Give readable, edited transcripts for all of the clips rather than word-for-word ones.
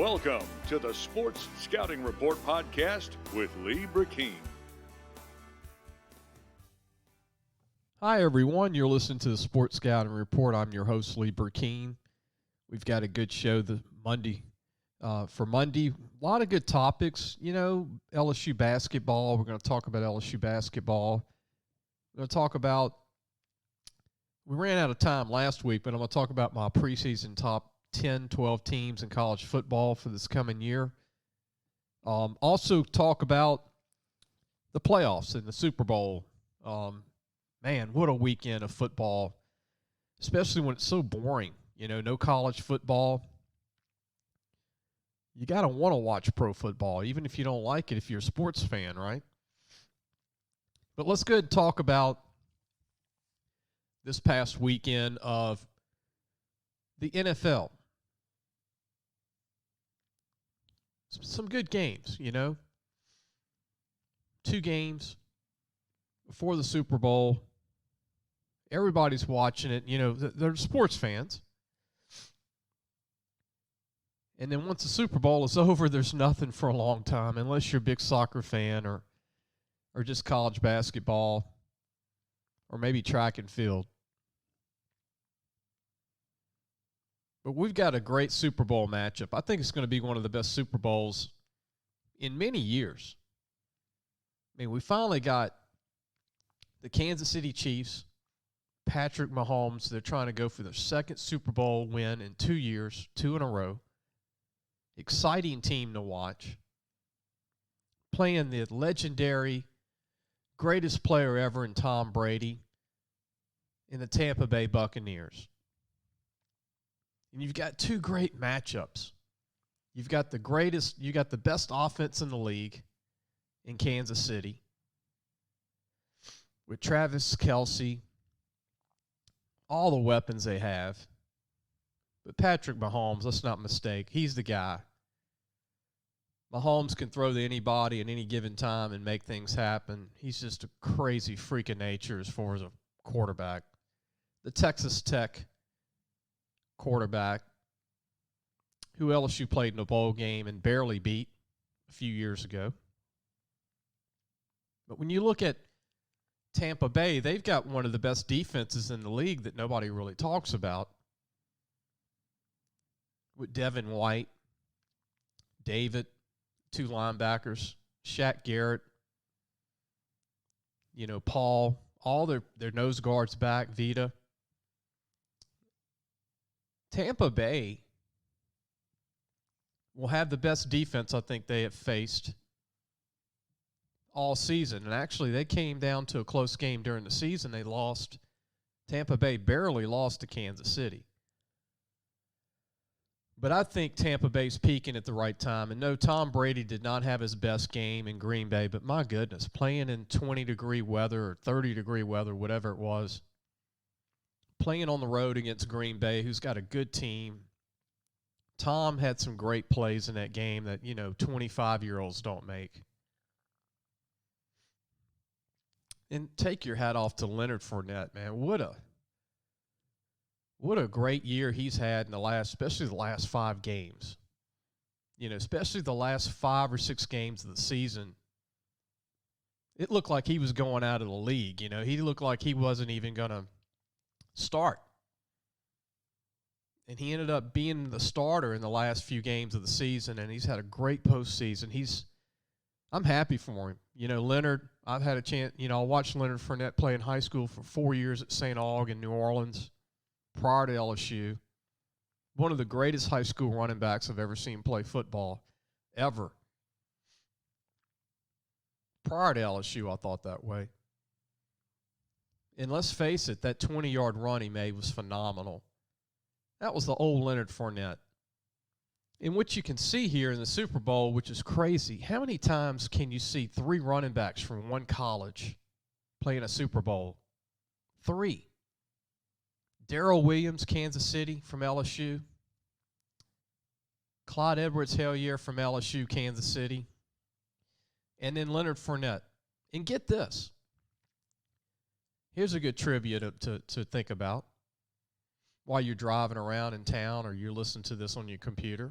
Welcome to the Sports Scouting Report podcast with Lee Brecheen. Hi, everyone. You're listening to the Sports Scouting Report. I'm your host, Lee Brecheen. We've got a good show for Monday. A lot of good topics. You know, LSU basketball. We're going to talk about LSU basketball. We're going to talk about, we ran out of time last week, but I'm going to talk about my preseason top 10, 12 teams in college football for this coming year. Also talk about the playoffs and the Super Bowl. Man, what a weekend of football, especially when it's so boring. You know, no college football. You got to want to watch pro football, even if you don't like it, if you're a sports fan, right? But let's go ahead and talk about this past weekend of the NFL. Some good games, you know. 2 games before the Super Bowl. Everybody's watching it. You know, they're sports fans. And then once the Super Bowl is over, there's nothing for a long time, unless you're a big soccer fan or just college basketball or maybe track and field. But we've got a great Super Bowl matchup. I think it's going to be one of the best Super Bowls in many years. I mean, we finally got the Kansas City Chiefs, Patrick Mahomes. They're trying to go for their second Super Bowl win in 2 years, 2 in a row. Exciting team to watch. Playing the legendary, greatest player ever in Tom Brady in the Tampa Bay Buccaneers. And you've got 2 great matchups. You've got the best offense in the league in Kansas City with Travis Kelce, all the weapons they have. But Patrick Mahomes, let's not mistake, he's the guy. Mahomes can throw to anybody at any given time and make things happen. He's just a crazy freak of nature as far as a quarterback. The Texas Tech quarterback who LSU played in a bowl game and barely beat a few years ago. But when you look at Tampa Bay, they've got one of the best defenses in the league that nobody really talks about. With Devin White, David, 2 linebackers, Shaq Garrett, you know, Paul, all their nose guards back, Vita. Tampa Bay will have the best defense I think they have faced all season. And actually, they came down to a close game during the season. They lost. Tampa Bay barely lost to Kansas City. But I think Tampa Bay's peaking at the right time. And no, Tom Brady did not have his best game in Green Bay. But my goodness, playing in 20-degree weather or 30-degree weather, whatever it was, playing on the road against Green Bay, who's got a good team. Tom had some great plays in that game that, you know, 25-year-olds don't make. And take your hat off to Leonard Fournette, man. What a great year he's had in especially the last 5 games. You know, especially the last 5 or 6 games of the season. It looked like he was going out of the league. You know, he looked like he wasn't even going to start. And he ended up being the starter in the last few games of the season, and he's had a great postseason. I'm happy for him. You know, Leonard, I've had a chance, you know, I watched Leonard Fournette play in high school for 4 years at St. Aug in New Orleans prior to LSU. One of the greatest high school running backs I've ever seen play football, ever. Prior to LSU, I thought that way. And let's face it, that 20-yard run he made was phenomenal. That was the old Leonard Fournette. And what you can see here in the Super Bowl, which is crazy, how many times can you see 3 running backs from one college playing a Super Bowl? 3. Darrell Williams, Kansas City from LSU. Clyde Edwards-Helaire from LSU, Kansas City. And then Leonard Fournette. And get this. Here's a good trivia to think about while you're driving around in town or you're listening to this on your computer.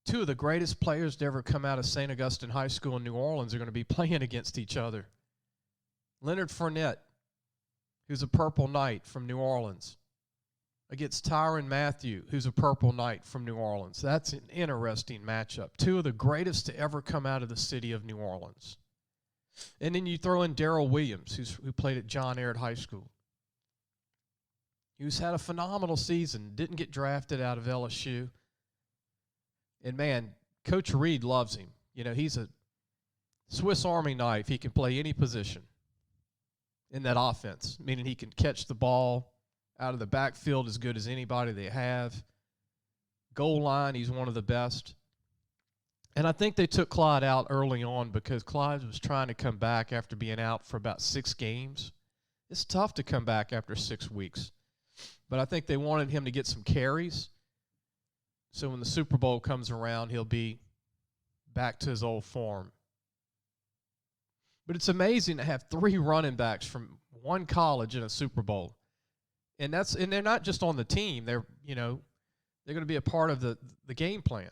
Two of the greatest players to ever come out of St. Augustine High School in New Orleans are going to be playing against each other. Leonard Fournette, who's a Purple Knight from New Orleans, against Tyrann Mathieu, who's a Purple Knight from New Orleans. That's an interesting matchup. Two of the greatest to ever come out of the city of New Orleans. And then you throw in Darrell Williams, who played at John Ehret High School. Who's had a phenomenal season, didn't get drafted out of LSU. And, man, Coach Reed loves him. You know, he's a Swiss Army knife. He can play any position in that offense, meaning he can catch the ball out of the backfield as good as anybody they have. Goal line, he's one of the best. And I think they took Clyde out early on because Clyde was trying to come back after being out for about 6 games. It's tough to come back after 6 weeks. But I think they wanted him to get some carries. So when the Super Bowl comes around, he'll be back to his old form. But it's amazing to have 3 running backs from one college in a Super Bowl. And they're not just on the team. They're going to be a part of the game plan.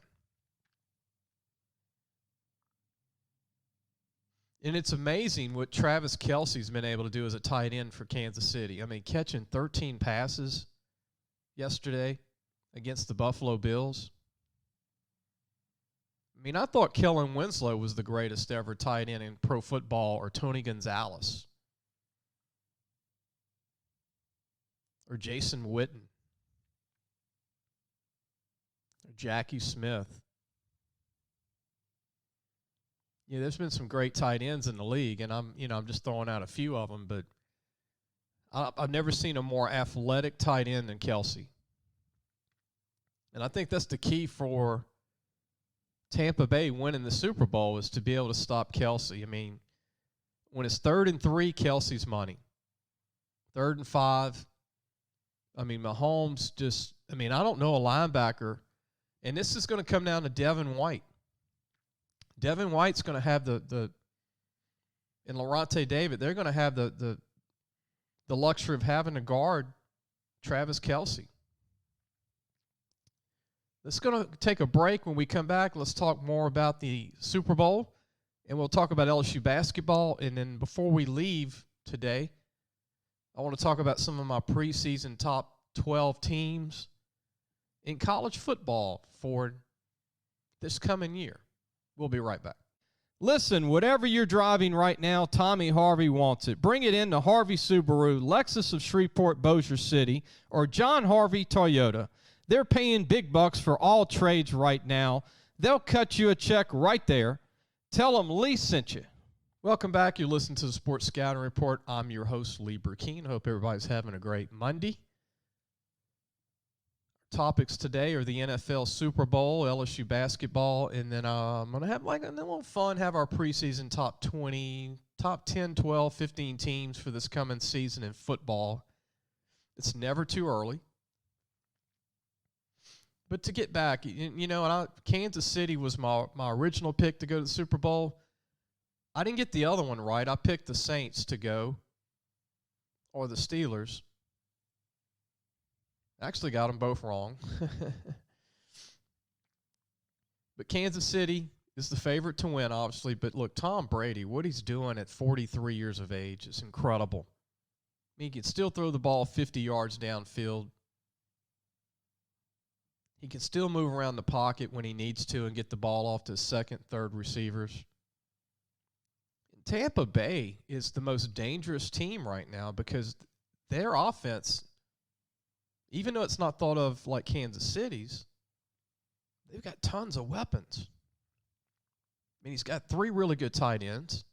And it's amazing what Travis Kelce's been able to do as a tight end for Kansas City. I mean, catching 13 passes yesterday against the Buffalo Bills. I mean, I thought Kellen Winslow was the greatest ever tight end in pro football, or Tony Gonzalez, or Jason Witten, or Jackie Smith. Yeah, there's been some great tight ends in the league, and I'm just throwing out a few of them, but I've never seen a more athletic tight end than Kelce. And I think that's the key for Tampa Bay winning the Super Bowl, is to be able to stop Kelce. I mean, when it's 3rd and 3, Kelce's money. 3rd and 5, I mean, Mahomes I don't know a linebacker, and this is going to come down to Devin White. Devin White's going to have and Lorante David, they're going to have the luxury of having to guard Travis Kelce. Let's going to take a break. When we come back, let's talk more about the Super Bowl, and we'll talk about LSU basketball. And then before we leave today, I want to talk about some of my preseason top 12 teams in college football for this coming year. We'll be right back. Listen, whatever you're driving right now, Tommy Harvey wants it. Bring it in to Harvey Subaru, Lexus of Shreveport, Bossier City, or John Harvey Toyota. They're paying big bucks for all trades right now. They'll cut you a check right there. Tell them Lee sent you. Welcome back. You're listening to the Sports Scouting Report. I'm your host, Lee Brecheen. Hope everybody's having a great Monday. Topics today are the NFL Super Bowl, LSU basketball, and then I'm going to have a little fun, have our preseason top 10, 12, 15 teams for this coming season in football. It's never too early. But to get back, Kansas City was my original pick to go to the Super Bowl. I didn't get the other one right. I picked the Saints to go, or the Steelers. Actually got them both wrong. But Kansas City is the favorite to win, obviously. But look, Tom Brady, what he's doing at 43 years of age is incredible. I mean, he can still throw the ball 50 yards downfield. He can still move around the pocket when he needs to and get the ball off to second, third receivers. Tampa Bay is the most dangerous team right now because their offense, even though it's not thought of like Kansas City's, they've got tons of weapons. I mean, he's got 3 really good tight ends.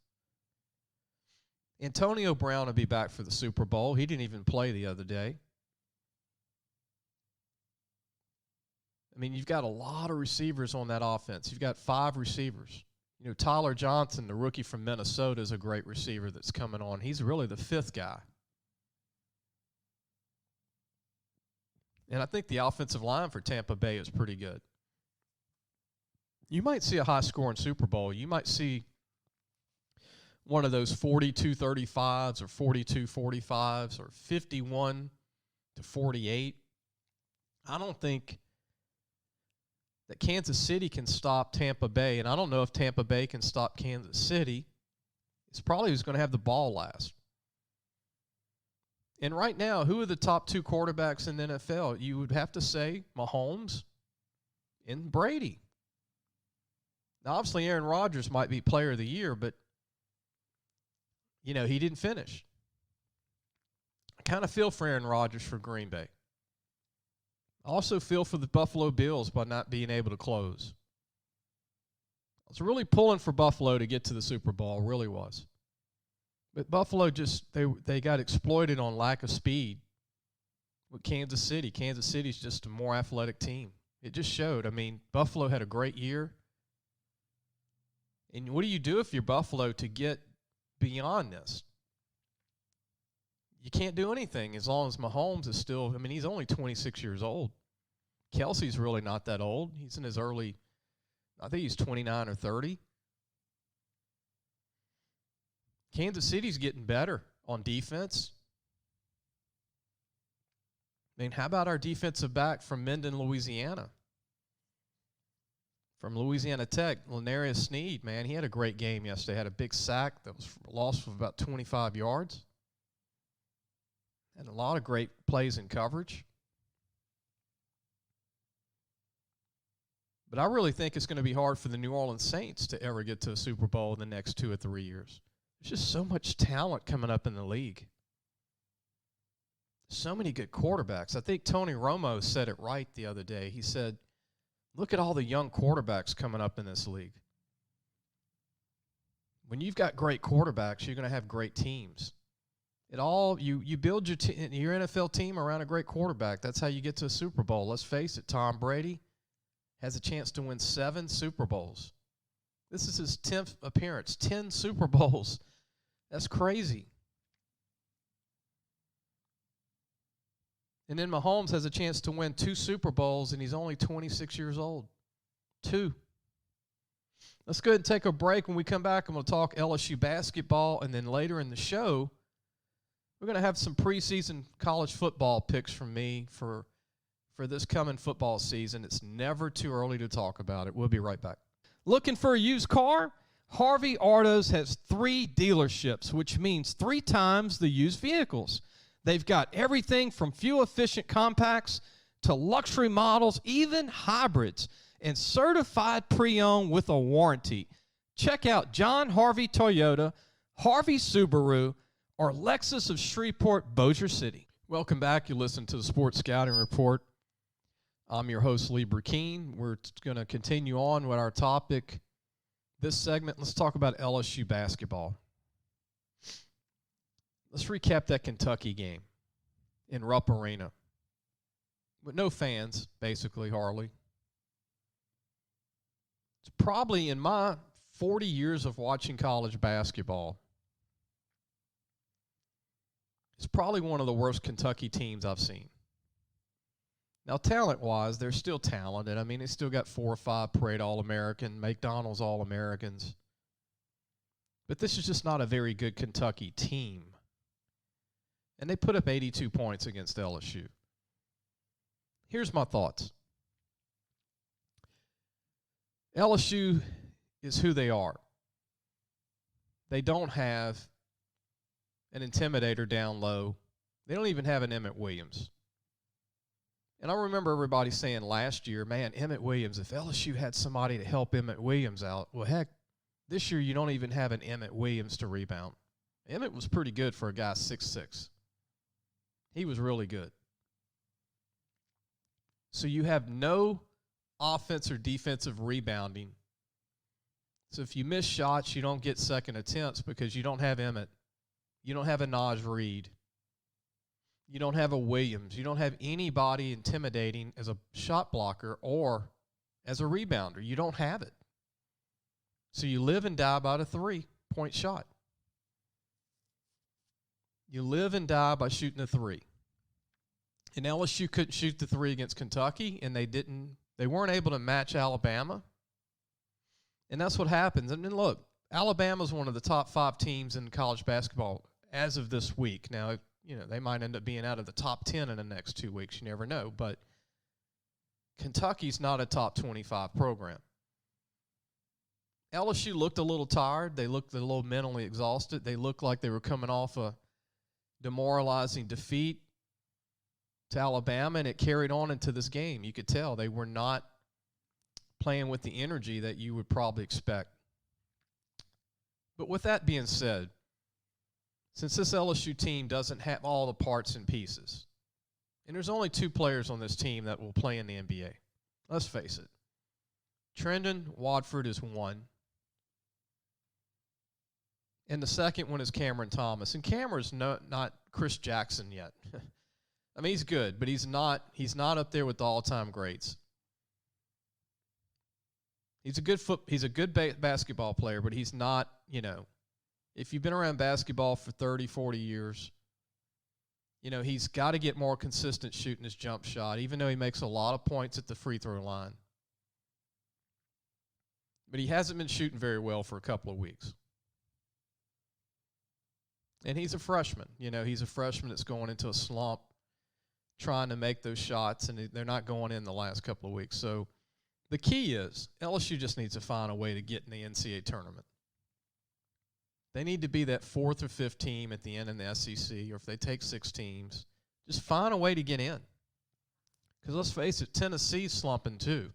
Antonio Brown will be back for the Super Bowl. He didn't even play the other day. I mean, you've got a lot of receivers on that offense. You've got 5 receivers. You know, Tyler Johnson, the rookie from Minnesota, is a great receiver that's coming on. He's really the 5th guy. And I think the offensive line for Tampa Bay is pretty good. You might see a high-scoring Super Bowl. You might see one of those 42-35s or 42-45s or 51-48. I don't think that Kansas City can stop Tampa Bay, and I don't know if Tampa Bay can stop Kansas City. It's probably who's going to have the ball last. And right now, who are the top two quarterbacks in the NFL? You would have to say Mahomes and Brady. Now, obviously, Aaron Rodgers might be player of the year, but, he didn't finish. I kind of feel for Aaron Rodgers for Green Bay. I also feel for the Buffalo Bills by not being able to close. I was really pulling for Buffalo to get to the Super Bowl, really was. But Buffalo they got exploited on lack of speed with Kansas City. Kansas City's just a more athletic team. It just showed. I mean, Buffalo had a great year. And what do you do if you're Buffalo to get beyond this? You can't do anything as long as Mahomes is still, he's only 26 years old. Kelsey's really not that old. He's in his early, I think he's 29 or 30. Kansas City's getting better on defense. How about our defensive back from Minden, Louisiana? From Louisiana Tech, Lenarius Sneed, man, he had a great game yesterday. Had a big sack that was lost of about 25 yards. And a lot of great plays in coverage. But I really think it's going to be hard for the New Orleans Saints to ever get to a Super Bowl in the next 2 or 3 years. There's just so much talent coming up in the league. So many good quarterbacks. I think Tony Romo said it right the other day. He said, look at all the young quarterbacks coming up in this league. When you've got great quarterbacks, you're going to have great teams. You build your NFL team around a great quarterback. That's how you get to a Super Bowl. Let's face it, Tom Brady has a chance to win 7 Super Bowls. This is his 10th appearance, 10 Super Bowls. That's crazy. And then Mahomes has a chance to win 2 Super Bowls, and he's only 26 years old. 2. Let's go ahead and take a break. When we come back, I'm going to talk LSU basketball, and then later in the show, we're going to have some preseason college football picks from me for this coming football season. It's never too early to talk about it. We'll be right back. Looking for a used car? Harvey Autos has 3 dealerships, which means 3 times the used vehicles. They've got everything from fuel-efficient compacts to luxury models, even hybrids, and certified pre-owned with a warranty. Check out John Harvey Toyota, Harvey Subaru, or Lexus of Shreveport, Bossier City. Welcome back. You listen to the Sports Scouting Report. I'm your host, Lee Brecheen. We're going to continue on with our topic. This segment, let's talk about LSU basketball. Let's recap that Kentucky game in Rupp Arena. With no fans, basically, hardly. It's probably, in my 40 years of watching college basketball, it's probably one of the worst Kentucky teams I've seen. Now, talent-wise, they're still talented. They still got 4 or 5 Parade All-American, McDonald's All-Americans. But this is just not a very good Kentucky team. And they put up 82 points against LSU. Here's my thoughts. LSU is who they are. They don't have an intimidator down low. They don't even have an Emmett Williams. And I remember everybody saying last year, man, Emmett Williams, if LSU had somebody to help Emmett Williams out, well, heck, this year you don't even have an Emmett Williams to rebound. Emmett was pretty good for a guy 6'6". He was really good. So you have no offense or defensive rebounding. So if you miss shots, you don't get second attempts because you don't have Emmett. You don't have a Naj Reid. You don't have a Williams. You don't have anybody intimidating as a shot blocker or as a rebounder. You don't have it. So you live and die by the 3-point shot. You live and die by shooting a 3. And LSU couldn't shoot the 3 against Kentucky, and they weren't able to match Alabama. And that's what happens. And then look, Alabama's one of the top 5 teams in college basketball as of this week. Now, they might end up being out of the top 10 in the next 2 weeks. You never know. But Kentucky's not a top 25 program. LSU looked a little tired. They looked a little mentally exhausted. They looked like they were coming off a demoralizing defeat to Alabama, and it carried on into this game. You could tell they were not playing with the energy that you would probably expect. But with that being said, since this LSU team doesn't have all the parts and pieces, and there's only 2 players on this team that will play in the NBA, let's face it. Trendon Watford is one, and the second one is Cameron Thomas. And Cameron's not Chris Jackson yet. I mean, he's good, but he's not up there with the all-time greats. He's a good basketball player, but he's not, if you've been around basketball for 30, 40 years, he's got to get more consistent shooting his jump shot, even though he makes a lot of points at the free throw line. But he hasn't been shooting very well for a couple of weeks. And he's a freshman. He's a freshman that's going into a slump trying to make those shots, and they're not going in the last couple of weeks. So the key is LSU just needs to find a way to get in the NCAA tournament. They need to be that 4th or 5th team at the end in the SEC, or if they take 6 teams, just find a way to get in. Because let's face it, Tennessee's slumping too.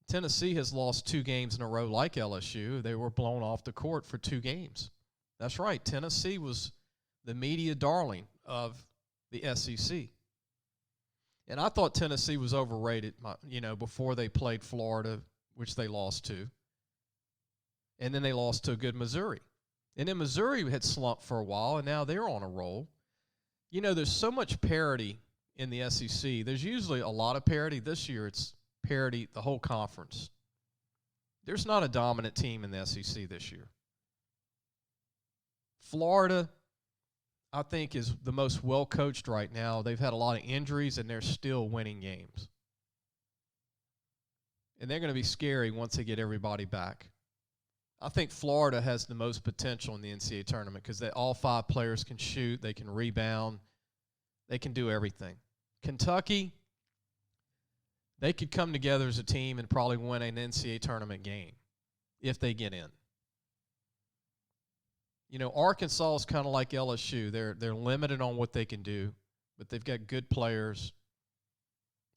Tennessee has lost 2 games in a row like LSU. They were blown off the court for 2 games. That's right. Tennessee was the media darling of the SEC. And I thought Tennessee was overrated, before they played Florida, which they lost to. And then they lost to a good Missouri. And then Missouri had slumped for a while, and now they're on a roll. There's so much parity in the SEC. There's usually a lot of parity. This year it's parity the whole conference. There's not a dominant team in the SEC this year. Florida, I think, is the most well-coached right now. They've had a lot of injuries, and they're still winning games. And they're going to be scary once they get everybody back. I think Florida has the most potential in the NCAA tournament because all 5 players can shoot, they can rebound, they can do everything. Kentucky, they could come together as a team and probably win an NCAA tournament game if they get in. Arkansas is kind of like LSU. They're limited on what they can do, but they've got good players.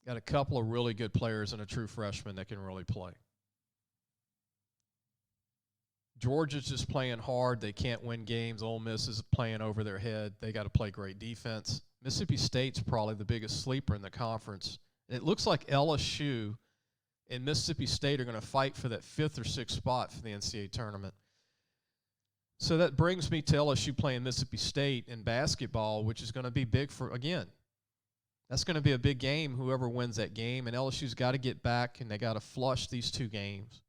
Got a couple of really good players and a true freshman that can really play. Georgia's just playing hard. They can't win games. Ole Miss is playing over their head. They got to play great defense. Mississippi State's probably the biggest sleeper in the conference. And it looks like LSU and Mississippi State are going to fight for that 5th or 6th spot for the NCAA tournament. So that brings me to LSU playing Mississippi State in basketball, which is going to be big that's going to be a big game, whoever wins that game. And LSU's got to get back, and they got to flush these 2 games.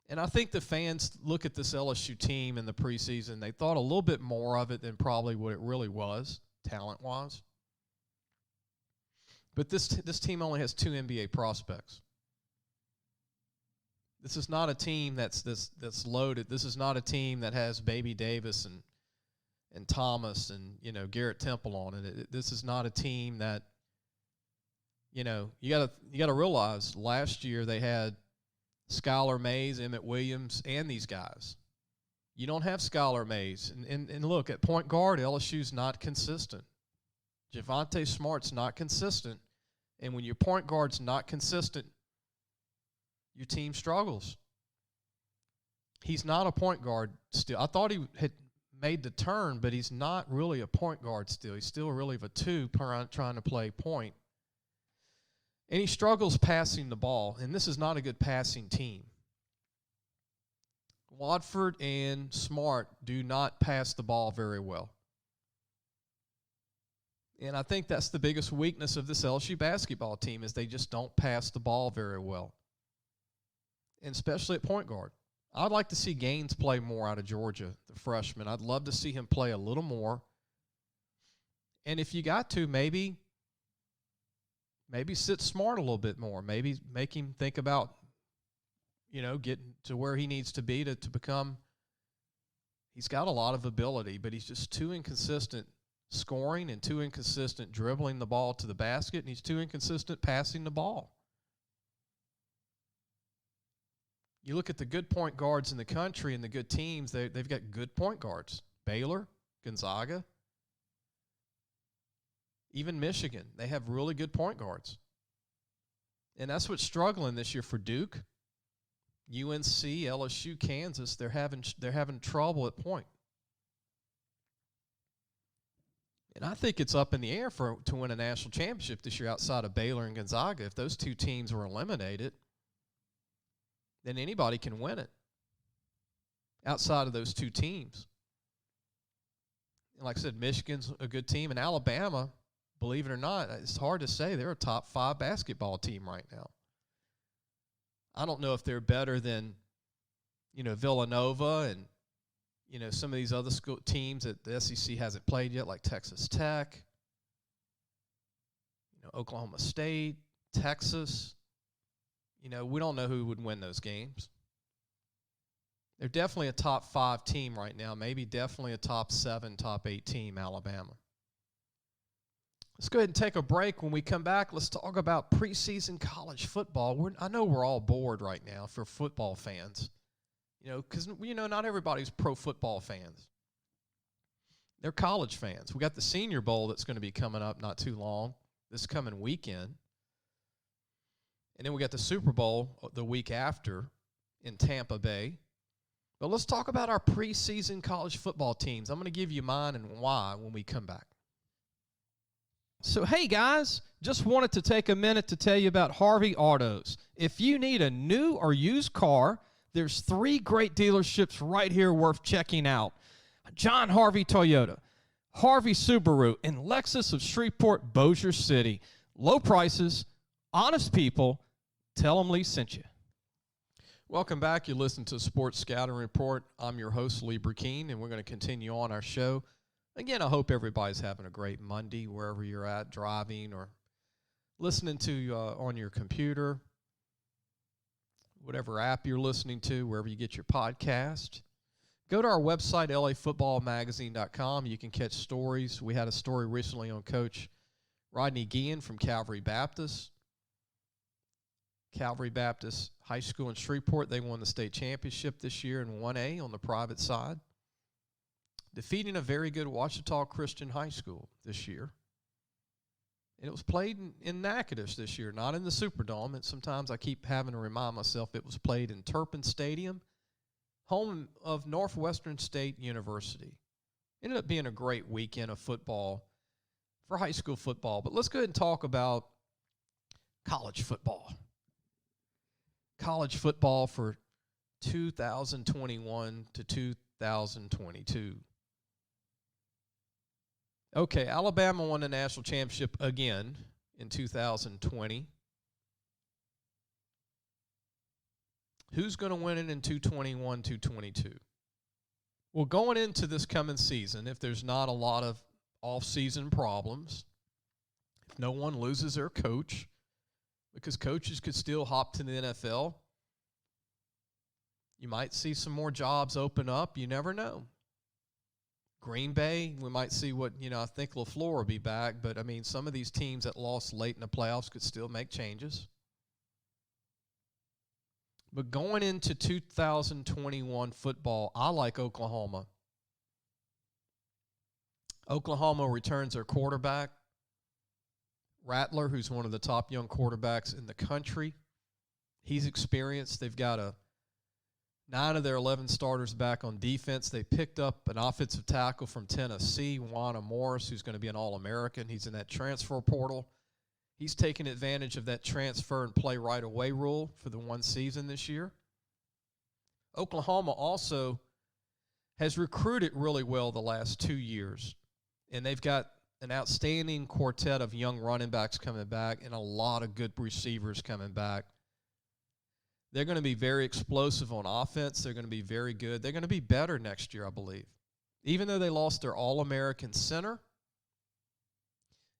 And I think the fans look at this LSU team in the preseason, they thought a little bit more of it than probably what it really was, talent-wise. But this team only has 2 NBA prospects. This is not a team that's loaded. This is not a team that has Baby Davis and Thomas and Garrett Temple on it. This is not a team that you got to realize last year they had Skylar Mays, Emmett Williams, and these guys. You don't have Skylar Mays. And look, at point guard, LSU's not consistent. Javonte Smart's not consistent. And when your point guard's not consistent, your team struggles. He's not a point guard still. I thought he had made the turn, but he's not really a point guard still. He's still really of a 2 trying to play point. And he struggles passing the ball, and this is not a good passing team. Watford and Smart do not pass the ball very well. And I think that's the biggest weakness of this LSU basketball team is they just don't pass the ball very well, and especially at point guard. I'd like to see Gaines play more out of Georgia, the freshman. I'd love to see him play a little more. And if you got to, maybe sit Smart a little bit more. Maybe make him think about, getting to where he needs to be to become. He's got a lot of ability, but he's just too inconsistent scoring and too inconsistent dribbling the ball to the basket, and he's too inconsistent passing the ball. You look at the good point guards in the country and the good teams, they've got good point guards. Baylor, Gonzaga, even Michigan, they have really good point guards. And that's what's struggling this year for Duke, UNC, LSU, Kansas. They're having trouble at point. And I think it's up in the air to win a national championship this year outside of Baylor and Gonzaga. If those two teams were eliminated, then anybody can win it outside of those two teams. And like I said, Michigan's a good team, and Alabama, believe it or not, it's hard to say. They're a top 5 basketball team right now. I don't know if they're better than, Villanova and, some of these other school teams that the SEC hasn't played yet, like Texas Tech, Oklahoma State, Texas. We don't know who would win those games. They're definitely a top 5 team right now, maybe definitely a top 7, top 8 team, Alabama. Let's go ahead and take a break. When we come back, let's talk about preseason college football. I know we're all bored right now for football fans, because, not everybody's pro football fans. They're college fans. We got the Senior Bowl that's going to be coming up not too long, this coming weekend. And then we got the Super Bowl the week after in Tampa Bay. But let's talk about our preseason college football teams. I'm going to give you mine and why when we come back. So, hey guys, just wanted to take a minute to tell you about Harvey Autos. If you need a new or used car, there's 3 great dealerships right here worth checking out. John Harvey Toyota, Harvey Subaru, and Lexus of Shreveport, Bossier City. Low prices, honest people. Tell them Lee sent you. Welcome back. You listen to Sports Scouting Report. I'm your host, Lee Brecheen, and we're going to continue on our show. Again, I hope everybody's having a great Monday wherever you're at, driving or listening to on your computer, whatever app you're listening to, wherever you get your podcast. Go to our website, lafootballmagazine.com. You can catch stories. We had a story recently on Coach Rodney Guillen from Calvary Baptist High School in Shreveport. They won the state championship this year in 1A on the private side, defeating a very good Ouachita Christian High School this year. And it was played in Natchitoches this year, not in the Superdome. And sometimes I keep having to remind myself it was played in Turpin Stadium, home of Northwestern State University. Ended up being a great weekend of football for high school football. But let's go ahead and talk about college football. College football for 2021 to 2022. Okay, Alabama won the national championship again in 2020. Who's going to win it in 2021, 2022? Well, going into this coming season, if there's not a lot of off-season problems, if no one loses their coach, because coaches could still hop to the NFL, you might see some more jobs open up. You never know. Green Bay, we might see what, I think LaFleur will be back, but, some of these teams that lost late in the playoffs could still make changes. But going into 2021 football, I like Oklahoma. Oklahoma returns their quarterback, Rattler, who's one of the top young quarterbacks in the country. He's experienced. They've got 9 of their 11 starters back on defense. They picked up an offensive tackle from Tennessee, Juana Morris, who's going to be an All-American. He's in that transfer portal. He's taking advantage of that transfer and play right away rule for the one season this year. Oklahoma also has recruited really well the last 2 years, and they've got an outstanding quartet of young running backs coming back and a lot of good receivers coming back. They're going to be very explosive on offense. They're going to be very good. They're going to be better next year, I believe. Even though they lost their All-American center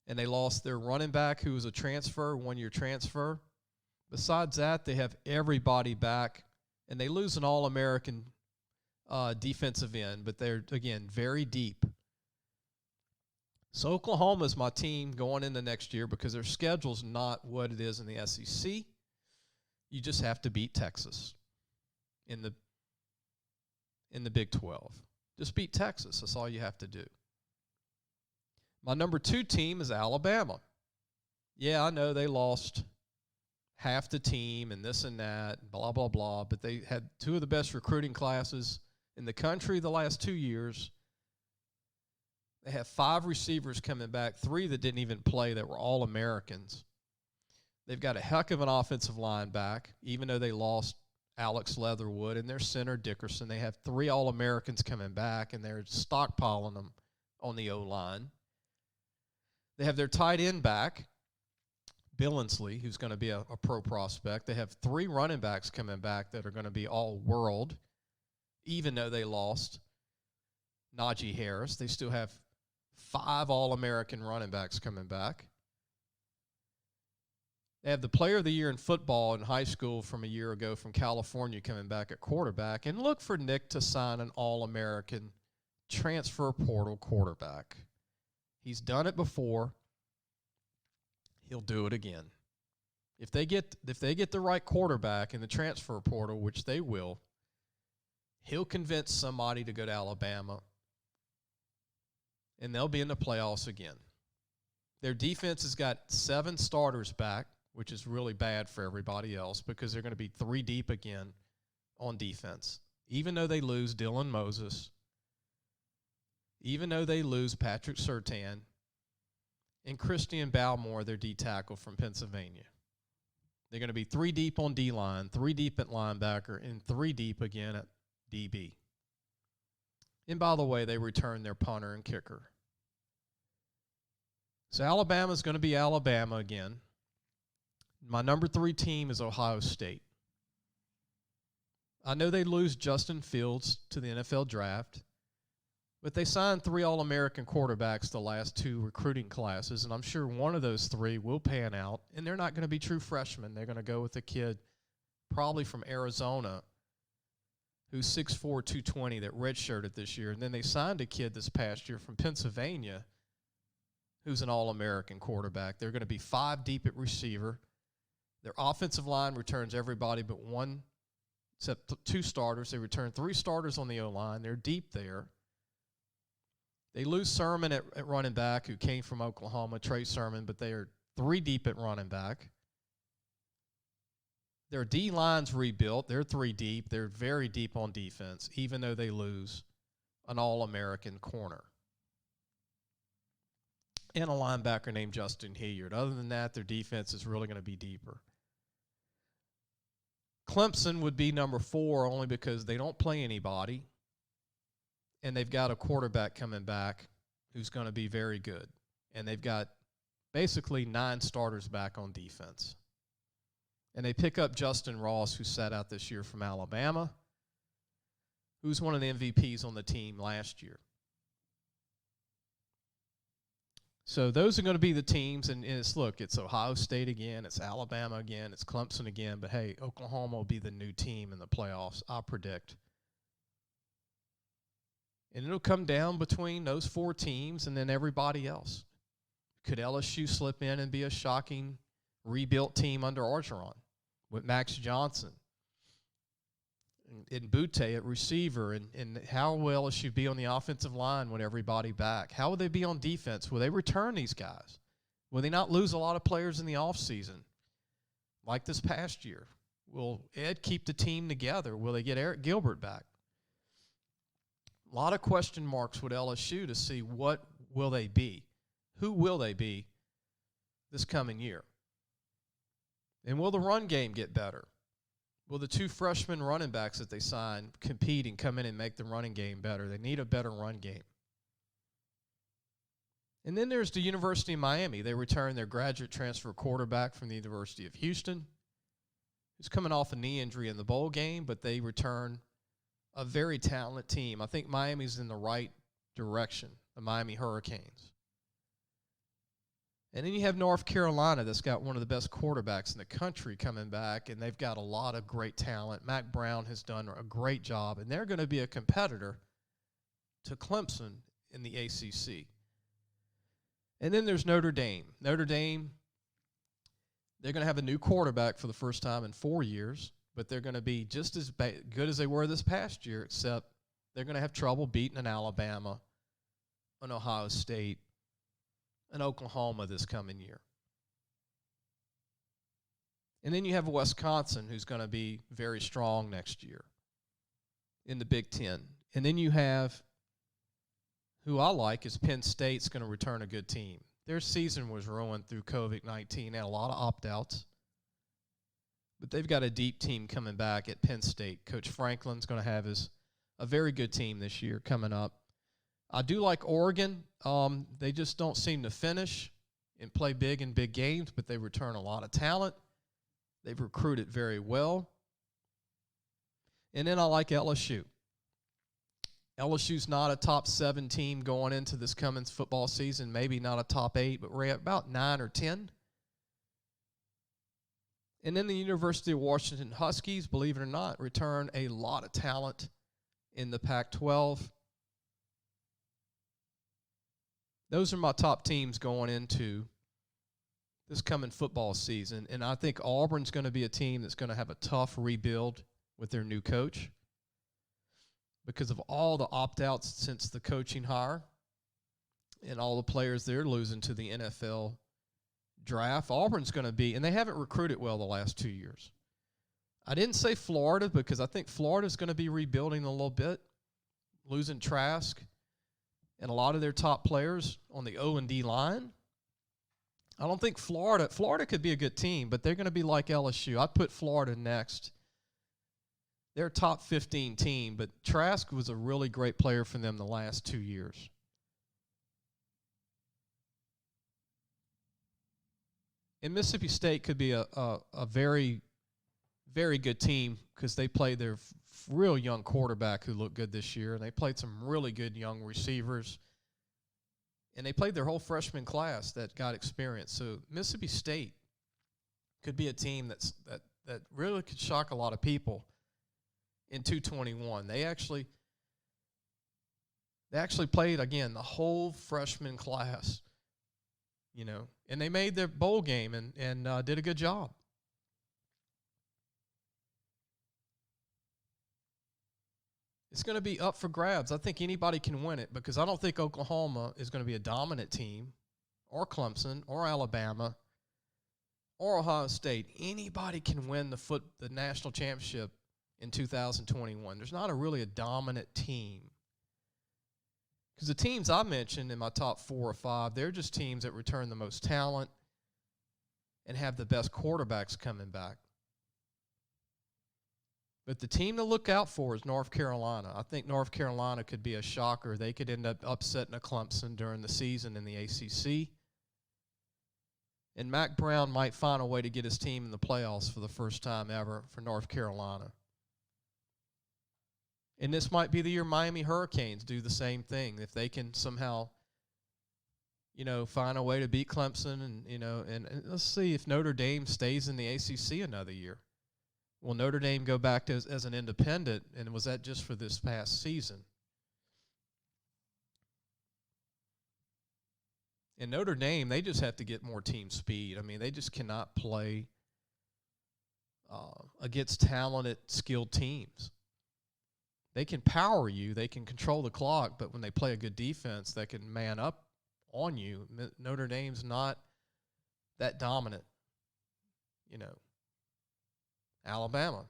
and they lost their running back who was a transfer, one-year transfer. Besides that, they have everybody back, and they lose an All-American defensive end, but they're, again, very deep. So Oklahoma's my team going into next year because their schedule's not what it is in the SEC. You just have to beat Texas in the Big 12. Just beat Texas. That's all you have to do. My number 2 team is Alabama. Yeah, I know they lost half the team and this and that, and blah, blah, blah, but they had 2 of the best recruiting classes in the country the last 2 years. They have 5 receivers coming back, 3 that didn't even play that were all Americans. They've got a heck of an offensive line back, even though they lost Alex Leatherwood and their center Dickerson. They have 3 All-Americans coming back, and they're stockpiling them on the O-line. They have their tight end back, Billingsley, who's going to be a pro prospect. They have 3 running backs coming back that are going to be all-world, even though they lost Najee Harris. They still have 5 All-American running backs coming back. They have the player of the year in football in high school from a year ago from California coming back at quarterback. And look for Nick to sign an All-American transfer portal quarterback. He's done it before. He'll do it again. If they get the right quarterback in the transfer portal, which they will, he'll convince somebody to go to Alabama, and they'll be in the playoffs again. Their defense has got 7 starters back, which is really bad for everybody else because they're going to be 3 deep again on defense. Even though they lose Dylan Moses, even though they lose Patrick Surtain, and Christian Balmore, their D tackle from Pennsylvania. They're going to be 3 deep on D-line, 3 deep at linebacker, and 3 deep again at DB. And by the way, they return their punter and kicker. So Alabama's going to be Alabama again. My number 3 team is Ohio State. I know they lose Justin Fields to the NFL draft, but they signed 3 All-American quarterbacks the last 2 recruiting classes, and I'm sure one of those 3 will pan out, and they're not going to be true freshmen. They're going to go with a kid probably from Arizona who's 6'4", 220 that redshirted this year, and then they signed a kid this past year from Pennsylvania who's an All-American quarterback. They're going to be 5 deep at receiver. Their offensive line returns everybody but 1, except 2 starters. They return 3 starters on the O-line. They're deep there. They lose Sermon at running back, who came from Oklahoma, Trey Sermon, but they are 3 deep at running back. Their D-line's rebuilt. They're 3 deep. They're very deep on defense, even though they lose an All-American corner and a linebacker named Justin Hilliard. Other than that, their defense is really going to be deeper. Clemson would be number 4 only because they don't play anybody, and they've got a quarterback coming back who's going to be very good. And they've got basically 9 starters back on defense. And they pick up Justin Ross, who sat out this year from Alabama, who's one of the MVPs on the team last year. So those are going to be the teams, and it's Ohio State again, it's Alabama again, it's Clemson again, but hey, Oklahoma will be the new team in the playoffs, I predict. And it'll come down between those 4 teams and then everybody else. Could LSU slip in and be a shocking rebuilt team under Orgeron with Max Johnson and Butte at receiver? And how will LSU be on the offensive line when everybody back? How will they be on defense? Will they return these guys? Will they not lose a lot of players in the offseason like this past year? Will Ed keep the team together? Will they get Eric Gilbert back? A lot of question marks with LSU to see what will they be. Who will they be this coming year? And will the run game get better? Will the 2 freshman running backs that they signed compete and come in and make the running game better? They need a better run game. And then there's the University of Miami. They return their graduate transfer quarterback from the University of Houston, who's coming off a knee injury in the bowl game, but they return a very talented team. I think Miami's in the right direction, the Miami Hurricanes. And then you have North Carolina that's got one of the best quarterbacks in the country coming back, and they've got a lot of great talent. Mac Brown has done a great job, and they're going to be a competitor to Clemson in the ACC. And then there's Notre Dame. Notre Dame, they're going to have a new quarterback for the first time in 4 years, but they're going to be just as good as they were this past year, except they're going to have trouble beating an Alabama, an Ohio State, an Oklahoma this coming year. And then you have Wisconsin, who's going to be very strong next year in the Big Ten. And then you have, who I like, is Penn State's going to return a good team. Their season was ruined through COVID-19. They had a lot of opt-outs. But they've got a deep team coming back at Penn State. Coach Franklin's going to have a very good team this year coming up. I do like Oregon. They just don't seem to finish and play big in big games, but they return a lot of talent. They've recruited very well. And then I like LSU. LSU's not a top 7 team going into this coming football season, maybe not a top 8, but we're at about 9 or 10. And then the University of Washington Huskies, believe it or not, return a lot of talent in the Pac-12. Those are my top teams going into this coming football season. And I think Auburn's going to be a team that's going to have a tough rebuild with their new coach because of all the opt-outs since the coaching hire and all the players they're losing to the NFL draft. Auburn's going to be, and they haven't recruited well the last 2 years. I didn't say Florida because I think Florida's going to be rebuilding a little bit, losing Trask and a lot of their top players on the O&D line. I don't think Florida could be a good team, but they're going to be like LSU. I'd put Florida next. They're a top 15 team, but Trask was a really great player for them the last 2 years. And Mississippi State could be a very, very good team because they played their real young quarterback who looked good this year, and they played some really good young receivers. And they played their whole freshman class that got experience. So Mississippi State could be a team that really could shock a lot of people in 221. They actually played, again, the whole freshman class, and they made their bowl game and did a good job. It's going to be up for grabs. I think anybody can win it because I don't think Oklahoma is going to be a dominant team, or Clemson, or Alabama, or Ohio State. Anybody can win the national championship in 2021. There's not really a dominant team. Because the teams I mentioned in my top 4 or 5, they're just teams that return the most talent and have the best quarterbacks coming back. But the team to look out for is North Carolina. I think North Carolina could be a shocker. They could end up upsetting a Clemson during the season in the ACC. And Mac Brown might find a way to get his team in the playoffs for the first time ever for North Carolina. And this might be the year Miami Hurricanes do the same thing. If they can somehow, find a way to beat Clemson and let's see if Notre Dame stays in the ACC another year. Will Notre Dame go back as an independent, and was that just for this past season? And Notre Dame, they just have to get more team speed. I mean, they just cannot play against talented, skilled teams. They can power you. They can control the clock, but when they play a good defense that can man up on you, Notre Dame's not that dominant, Alabama.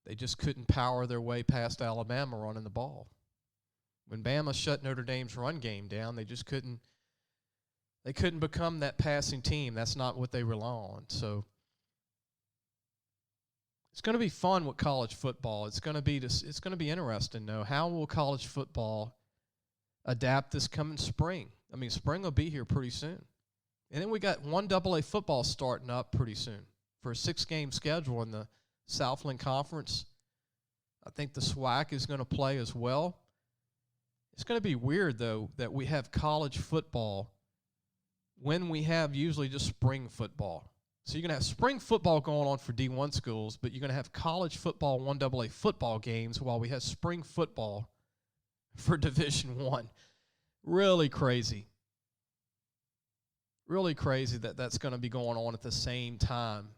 They just couldn't power their way past Alabama running the ball. When Bama shut Notre Dame's run game down, they just couldn't become that passing team. That's not what they rely on. So it's going to be fun with college football. It's going to be interesting, though. How will college football adapt this coming spring? I mean, spring will be here pretty soon. And then we got 1AA football starting up pretty soon for a 6-game schedule in the Southland Conference. I think the SWAC is going to play as well. It's going to be weird, though, that we have college football when we have usually just spring football. So you're going to have spring football going on for D1 schools, but you're going to have college football, 1AA football games while we have spring football for Division I. Really crazy. Really crazy that that's going to be going on at the same time.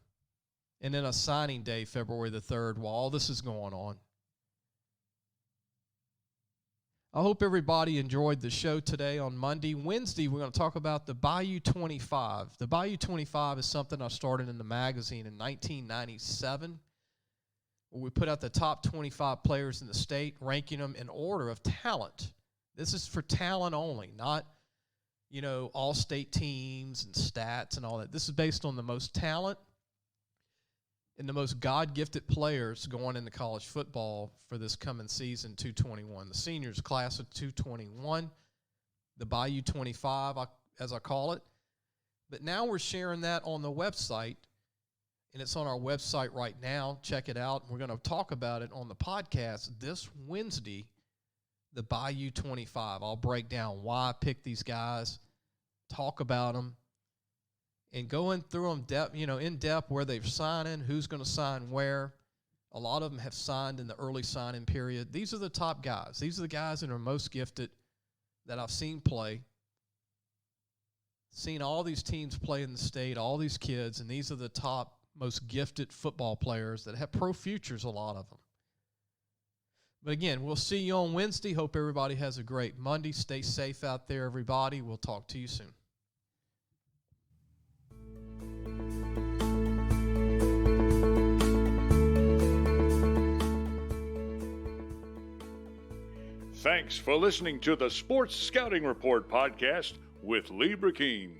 And then a signing day, February the 3rd, while all this is going on. I hope everybody enjoyed the show today on Monday. Wednesday, we're going to talk about the Bayou 25. The Bayou 25 is something I started in the magazine in 1997, where we put out the top 25 players in the state, ranking them in order of talent. This is for talent only, not, all state teams and stats and all that. This is based on the most talent and the most God-gifted players going into college football for this coming season, 221. The seniors class of 221, the Bayou 25, as I call it. But now we're sharing that on the website, and it's on our website right now. Check it out. We're going to talk about it on the podcast this Wednesday, the Bayou 25. I'll break down why I picked these guys, talk about them, and going through them in depth where they're signing, who's going to sign where. A lot of them have signed in the early signing period. These are the top guys. These are the guys that are most gifted that I've seen play. Seen all these teams play in the state, all these kids, and these are the top, most gifted football players that have pro futures, a lot of them. But again, we'll see you on Wednesday. Hope everybody has a great Monday. Stay safe out there, everybody. We'll talk to you soon. Thanks for listening to the Sports Scouting Report podcast with Lee Brecheen.